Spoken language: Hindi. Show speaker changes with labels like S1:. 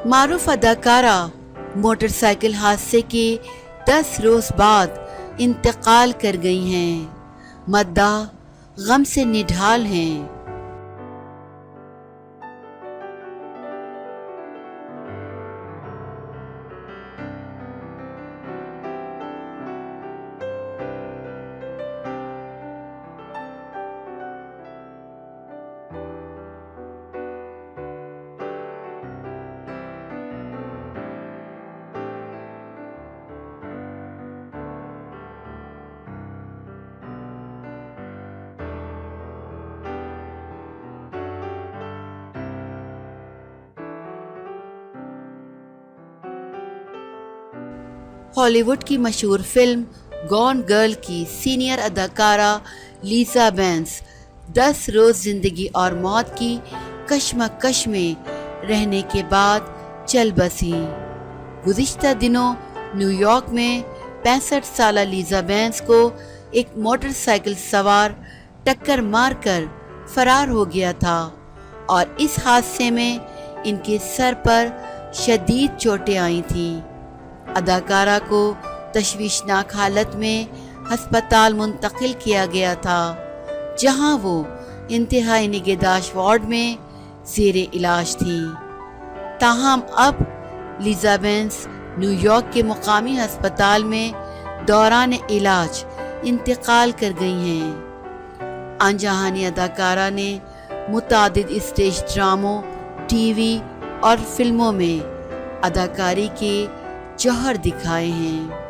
S1: मारूफ अदाकारा मोटरसाइकिल हादसे के 10 रोज बाद इंतकाल कर गई हैं। मद्दाह गम से निढाल हैं। हॉलीवुड की मशहूर फिल्म गॉन गर्ल की सीनियर अदाकारा लीसा बेंस 10 रोज जिंदगी और मौत की कश्मकश में रहने के बाद चल बसी। गुज़िश्ता दिनों न्यूयॉर्क में 65 साला लीसा बेंस को एक मोटरसाइकिल सवार टक्कर मारकर फरार हो गया था और इस हादसे में इनके सर पर शदीद चोटें आई थीं। अदाकारा को तशवीशनाक हालत में हस्पताल मुंतकिल किया गया था, जहां वो इंतहाई निगहदाश्त वार्ड में ज़ेरे इलाज थी। ताहम अब लीसा बेंस न्यूयॉर्क के मुकामी हस्पताल में दौरान इलाज इंतकाल कर गई हैं। अनजहानी अदाकारा ने मुतादिद स्टेज ड्रामों, टीवी और फिल्मों में अदाकारी के जौहर दिखाए हैं।